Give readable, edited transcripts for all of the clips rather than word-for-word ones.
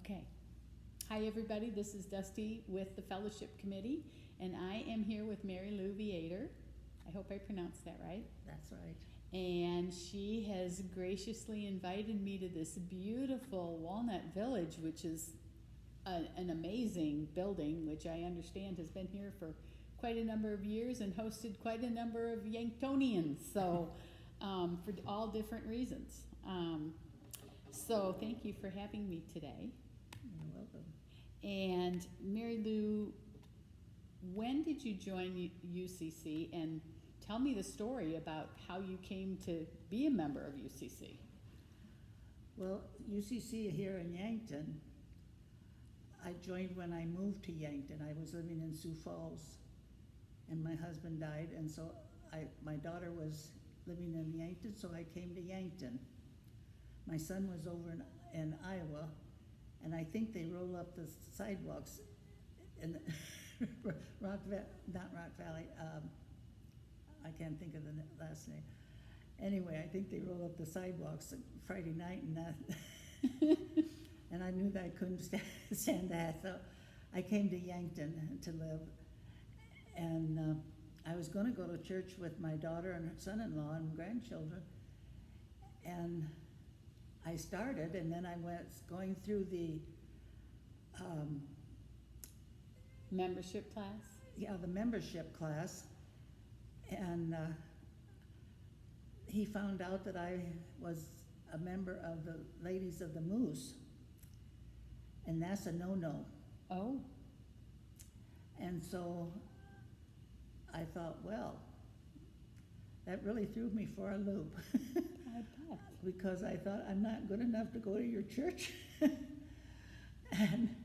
Okay. Hi, everybody. This is Dusty with the Fellowship Committee, and I am here with Mary Lou Vietor. I hope I pronounced that right. That's right. And she has graciously invited me to this beautiful Walnut Village, which is an amazing building, which I understand has been here for quite a number of years and hosted quite a number of Yanktonians, so for all different reasons. So thank you for having me today. You're welcome. And Mary Lou, when did you join UCC? And tell me the story about how you came to be a member of UCC. Well, UCC here in Yankton, I joined when I moved to Yankton. I was living in Sioux Falls, and my husband died, and so my daughter was living in Yankton, so I came to Yankton. My son was over in Iowa, and I think they roll up the sidewalks in not Rock Valley, I can't think of the last name. Anyway, I think they roll up the sidewalks Friday night and that, and I knew that I couldn't stand that, so I came to Yankton to live, and I was gonna go to church with my daughter and her son-in-law and grandchildren, and I started, and then I was going through the Membership class? yeah, the membership class, and he found out that I was a member of the Ladies of the Moose, and that's a no-no. Oh, And so I thought, well, that really threw me for a loop. I bet. Because I thought, I'm not good enough to go to your church. And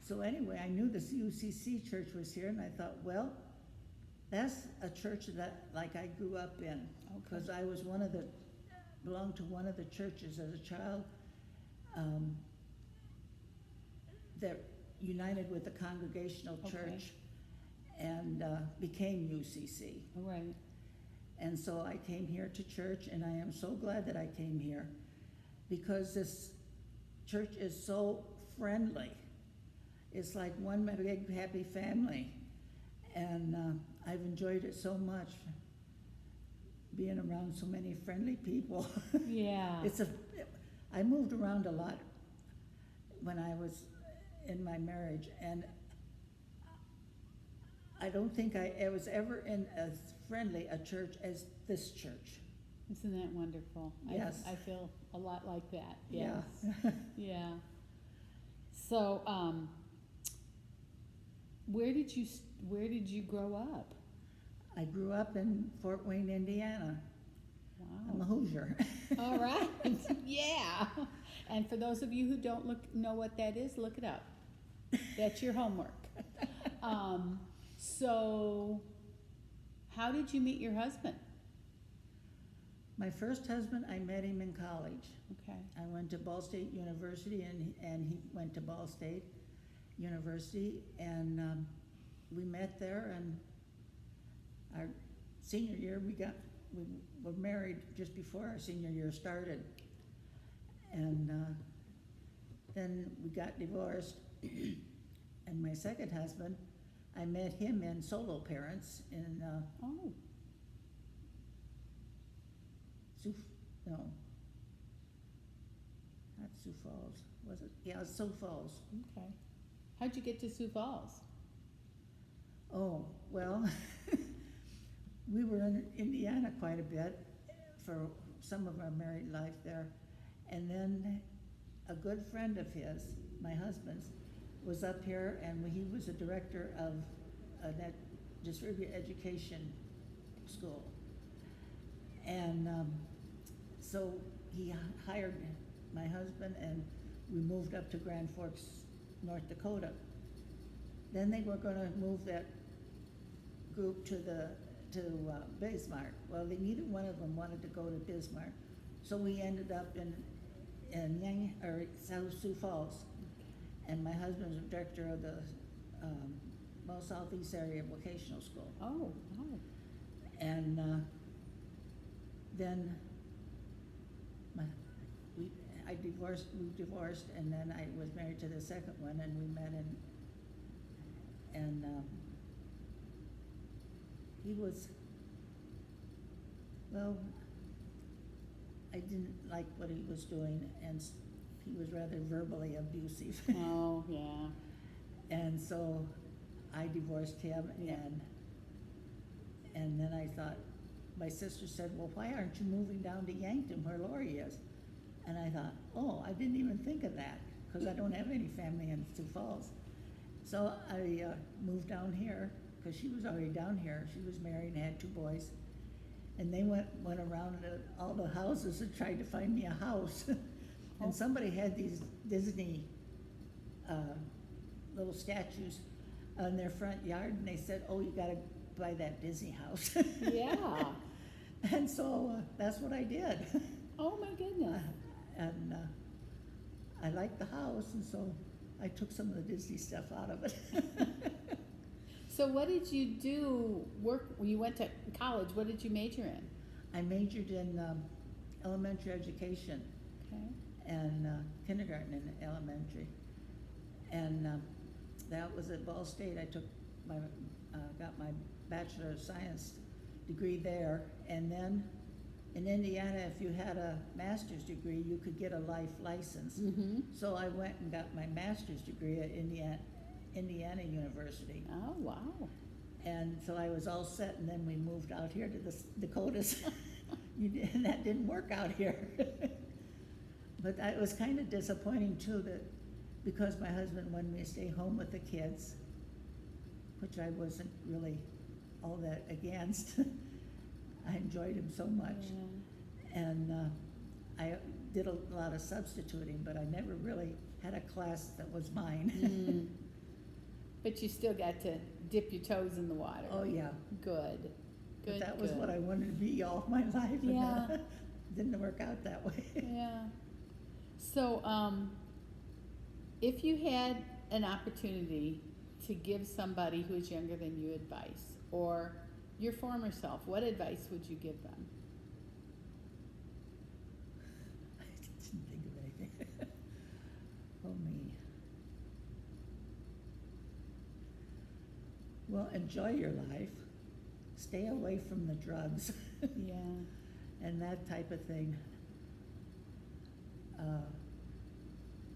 so anyway, I knew the UCC church was here, and I thought, well, that's a church that, like, I grew up in. Because I was belonged to one of the churches as a child, that united with the Congregational Church and became UCC. All right. And so I came here to church, and I am so glad that I came here, because this church is so friendly. It's like one big happy family, and I've enjoyed it so much, being around so many friendly people. Yeah. I moved around a lot when I was in my marriage, and I don't think I was ever in as friendly a church as this church. Isn't that wonderful? Yes. I feel a lot like that. Yes. Yeah. Yeah. So, where did you grow up? I grew up in Fort Wayne, Indiana. I'm a Wow. Hoosier. All right. Yeah. And for those of you who don't know what that is, look it up. That's your homework. So, how did you meet your husband? My first husband, I met him in college. Okay. I went to Ball State University, and he went to Ball State University, and we met there, and our senior year, we were married just before our senior year started. And then we got divorced, and my second husband, I met him in Solo Parents in Oh. not Sioux Falls, was it? Yeah, Sioux Falls. Okay. How'd you get to Sioux Falls? Oh, well, we were in Indiana quite a bit for some of our married life there. And then a good friend of his, my husband's, was up here, and he was a director of a distributed education school. And so he hired my husband, and we moved up to Grand Forks, North Dakota. Then they were gonna move that group to Bismarck. Well, neither one of them wanted to go to Bismarck, so we ended up in Sioux Falls. And my husband's a director of the Southeast Area Vocational School. Oh. And then we divorced, and then I was married to the second one, and we met and he was, well, I didn't like what he was doing, and he was rather verbally abusive. Oh, yeah. And so I divorced him, Yeah. and then I thought, my sister said, well, why aren't you moving down to Yankton where Lori is? And I thought, oh, I didn't even think of that, because I don't have any family in Sioux Falls. So I moved down here, because she was already down here. She was married and had 2 boys. And they went around to all the houses and tried to find me a house. And somebody had these Disney little statues on their front yard, and they said, oh, you gotta buy that Disney house. Yeah. And so that's what I did. Oh, my goodness. And I liked the house, and so I took some of the Disney stuff out of it. So what did you do, when you went to college, what did you major in? I majored in elementary education Okay. and kindergarten and elementary. And that was at Ball State. I took got my Bachelor of Science degree there. And then in Indiana, if you had a master's degree, you could get a life license. Mm-hmm. So I went and got my master's degree at Indiana University. Oh, wow. And so I was all set, and then we moved out here to the Dakotas. And that didn't work out here. But it was kind of disappointing too, that because my husband wanted me to stay home with the kids, which I wasn't really all that against. I enjoyed him so much. Yeah. And I did a lot of substituting, but I never really had a class that was mine. Mm. But you still got to dip your toes in the water. Oh, yeah. Good. But Good, that was good. what I wanted to be all my life. And Yeah. didn't work out that way. Yeah. So, if you had an opportunity to give somebody who's younger than you advice, or your former self, what advice would you give them? I didn't think of anything. Oh, me. Well, enjoy your life. Stay away from the drugs. Yeah. And that type of thing.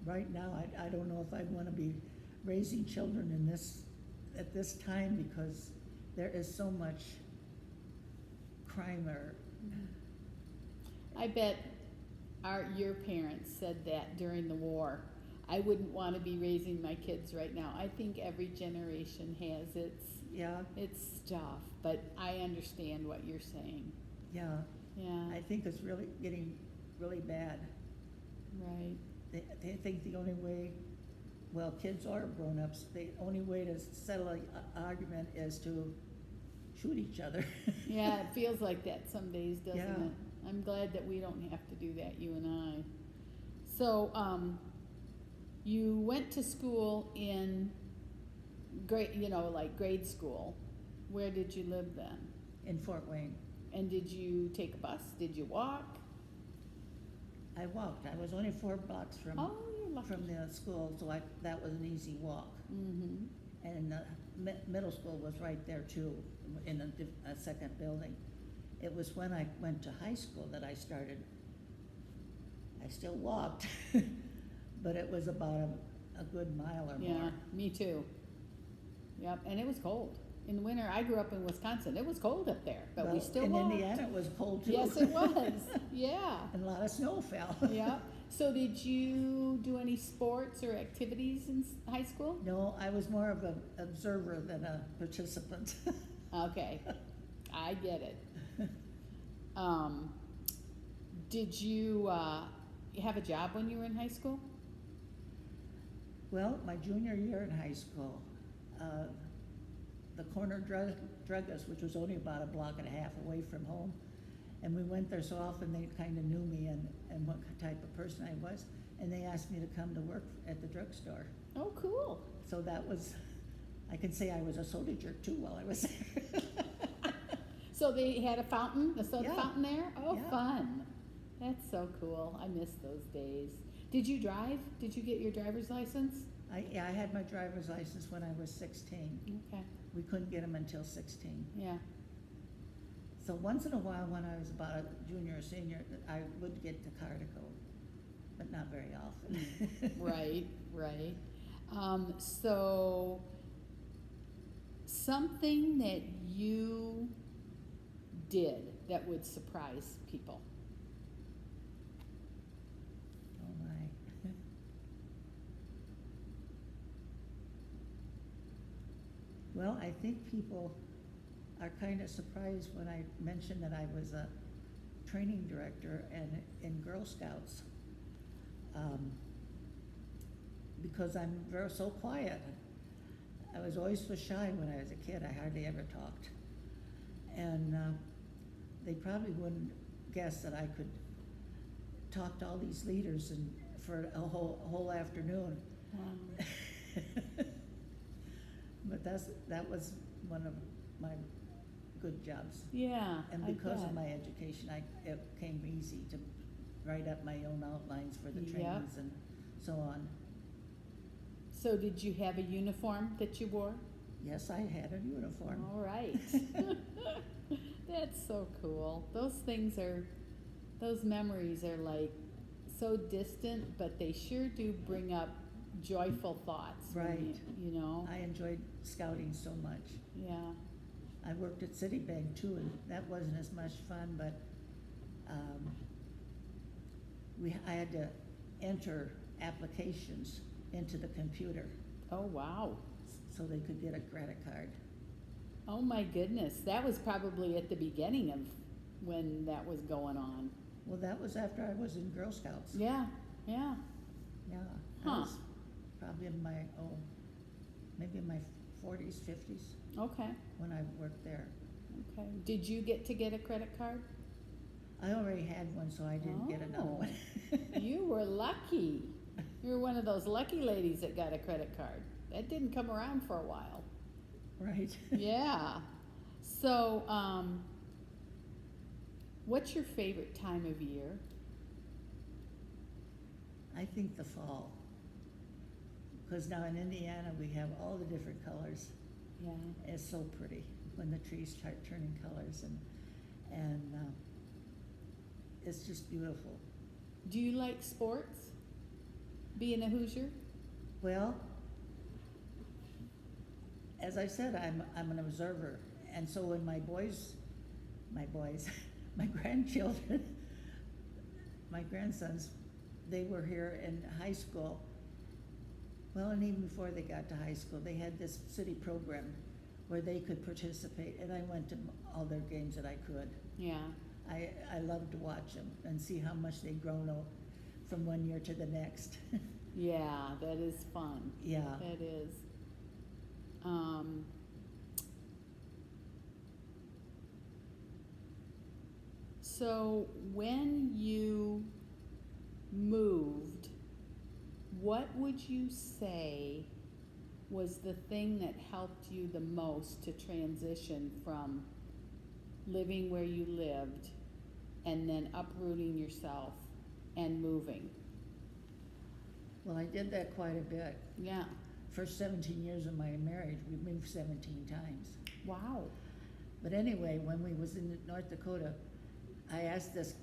Right now, I don't know if I want to be raising children at this time, because there is so much crime I bet your parents said that during the war. I wouldn't want to be raising my kids right now. I think every generation has its stuff, but I understand what you're saying. Yeah. Yeah. I think it's really getting really bad. Right. They think the only way, well, kids are grown-ups, the only way to settle an argument is to shoot each other. Yeah, it feels like that some days, doesn't Yeah. it? I'm glad that we don't have to do that, you and I. So, you went to school in grade school. Where did you live then? In Fort Wayne. And did you take a bus? Did you walk? I walked. I was only 4 blocks from You're lucky. the school, so that was an easy walk. Mm-hmm. And middle school was right there too, in a second building. It was when I went to high school that I started. I still walked, but it was about a good mile or Yeah, more. me too. Yep, and it was cold. In the winter, I grew up in Wisconsin. It was cold up there, but we Well, still in walked. Indiana, it was cold too. Yes, it was. Yeah. And a lot of snow fell. Yeah. So did you do any sports or activities in high school? No, I was more of an observer than a participant. Okay, I get it. Did you have a job when you were in high school? Well, my junior year in high school, the corner druggist, which was only about a block and a half away from home, and we went there so often they kind of knew me and what type of person I was, and they asked me to come to work at the drugstore. Oh, cool. So that was, I can say I was a soda jerk too while I was there. So they had a fountain, a soda Yeah. fountain there? Oh, Yeah. fun. That's so cool. I miss those days. Did you drive? Did you get your driver's license? Yeah, I had my driver's license when I was 16. Okay. We couldn't get them until 16. Yeah. So once in a while, when I was about a junior or senior, I would get the car to go, but not very often. Right, right. So something that you did that would surprise people. Oh my. Well, I think people are kind of surprised when I mentioned that I was a training director and in Girl Scouts. Because I'm so quiet. I was always so shy when I was a kid. I hardly ever talked. And they probably wouldn't guess that I could talk to all these leaders for a whole afternoon. Wow. But that was one of my good jobs. Yeah. And I because of bet. my education, it came easy to write up my own outlines for the Yep. trainings and so on. So did you have a uniform that you wore? Yes, I had a uniform. All right. That's so cool. Those memories are like so distant, but they sure do bring up joyful thoughts. when Right. You know? I enjoyed scouting so much. Yeah. I worked at Citibank too, and that wasn't as much fun, but I had to enter applications into the computer Oh, wow. so they could get a credit card. Oh, my goodness. That was probably at the beginning of when that was going on. Well, that was after I was in Girl Scouts. Yeah, yeah. Yeah. Huh. I was probably in my, maybe in my 40s, 50s Okay, when I worked there. okay. Did you get a credit card? I already had one, so I didn't get another Oh. one. You were lucky. You were one of those lucky ladies that got a credit card. That didn't come around for a while. Right. Yeah. So, what's your favorite time of year? I think the fall. Because now in Indiana, we have all the different colors. Yeah. It's so pretty when the trees start turning colors, and it's just beautiful. Do you like sports? Being a Hoosier? Well, as I said, I'm an observer, and so when my grandchildren, my grandsons, they were here in high school. Well, and even before they got to high school, they had this city program where they could participate, and I went to all their games that I could. Yeah. I loved to watch them and see how much they'd grown from one year to the next. Yeah, that is fun. Yeah. That is. So when you moved, what would you say was the thing that helped you the most to transition from living where you lived and then uprooting yourself and moving? Well, I did that quite a bit. Yeah. First 17 years of my marriage, we moved 17 times. Wow. But anyway, when we was in North Dakota, I asked this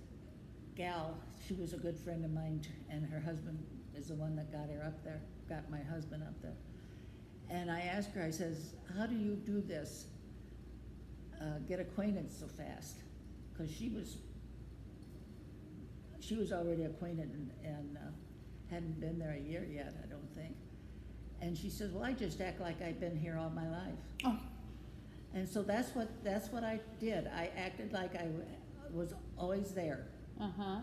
gal, she was a good friend of mine, and her husband is the one that got her up there, got my husband up there. And I asked her, I says, how do you do this? Get acquainted so fast? Because she was already acquainted and hadn't been there a year yet, I don't think. And she says, well, I just act like I've been here all my life. Oh. And so that's what I did. I acted like I was always there. Uh-huh.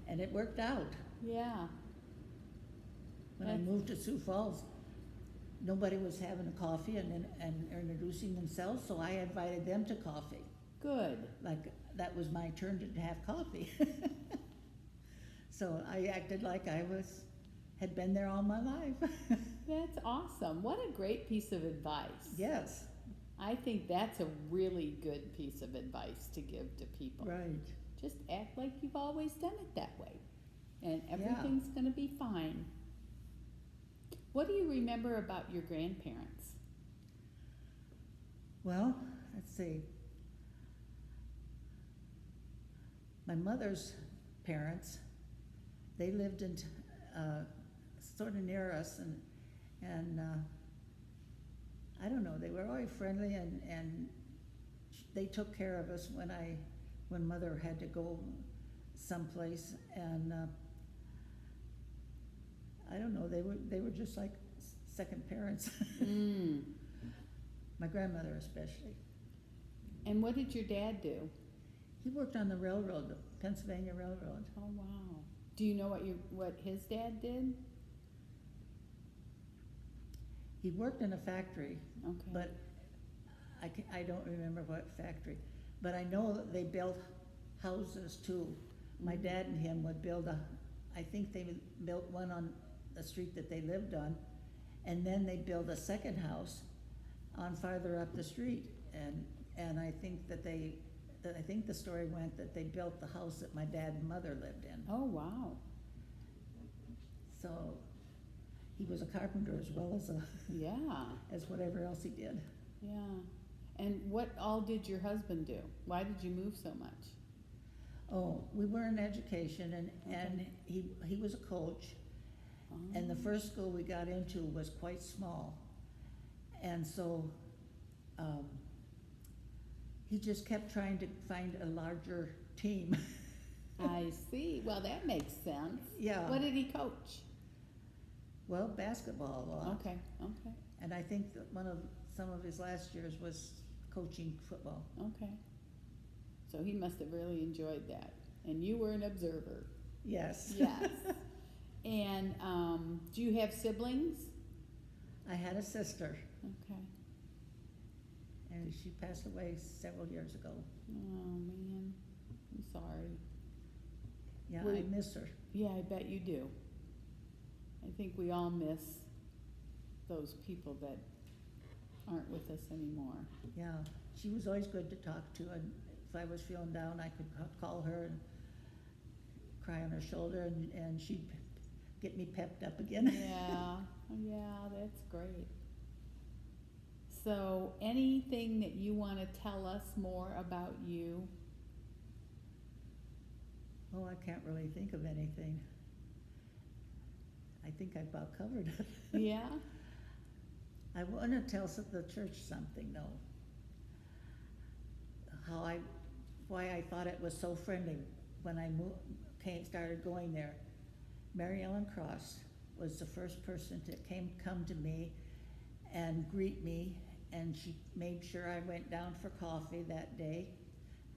And it worked out. Yeah. When I moved to Sioux Falls, nobody was having a coffee and introducing themselves, so I invited them to coffee. Good. Like that was my turn to have coffee. So I acted like I had been there all my life. That's awesome. What a great piece of advice. Yes. I think that's a really good piece of advice to give to people. Right. just act like you've always done it that way, and everything's gonna be fine. What do you remember about your grandparents? Well, let's see. My mother's parents, they lived in sort of near us, and I don't know, they were always friendly, and they took care of us when mother had to go someplace, and I don't know, they were just like second parents. Mm. My grandmother especially. And what did your dad do? He worked on the railroad, the Pennsylvania Railroad. Oh, wow. Do you know what his dad did? He worked in a factory, Okay. but I don't remember what factory. But I know that they built houses too. My Mhm. dad and him would build I think they built one on the street that they lived on, and then they built a second house on farther up the street. And I think I think the story went that they built the house that my dad and mother lived in. Oh, wow. So he was a carpenter as well as Yeah, as whatever else he did. yeah. And what all did your husband do? Why did you move so much? Oh, we were in education, and he was a coach, and the Oh. first school we got into was quite small. And so he just kept trying to find a larger team. I see. Well, that makes sense. Yeah. What did he coach? Well, basketball a lot. Okay, okay, And I think that some of his last years was coaching football. okay. So he must have really enjoyed that. And you were an observer. Yes. Yes. And do you have siblings? I had a sister, Okay. and she passed away several years ago. Oh, man. I'm sorry. Yeah, Were I you- miss her. Yeah, I bet you do. I think we all miss those people that aren't with us anymore. Yeah, she was always good to talk to, and if I was feeling down, I could call her and cry on her shoulder, and she'd get me pepped up again. Yeah, yeah, that's great. So, anything that you want to tell us more about you? Oh, I can't really think of anything. I think I've about covered it. Yeah? I want to tell the church something though. Why I thought it was so friendly when I started going there. Mary Ellen Cross was the first person to come to me and greet me, and she made sure I went down for coffee that day,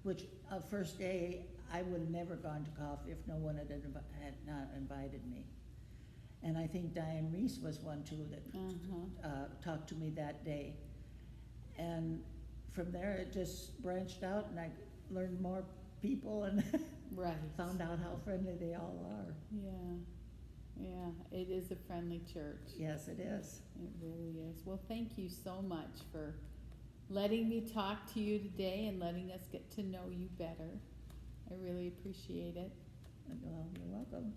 which first day I would have never gone to coffee if no one had not invited me. And I think Diane Reese was one too that talked to me that day. And from there it just branched out, and I learned more people and Right. found out how friendly they all are. Yeah. Yeah, it is a friendly church. Yes, it is. It really is. Well, thank you so much for letting me talk to you today and letting us get to know you better. I really appreciate it. Well, you're welcome.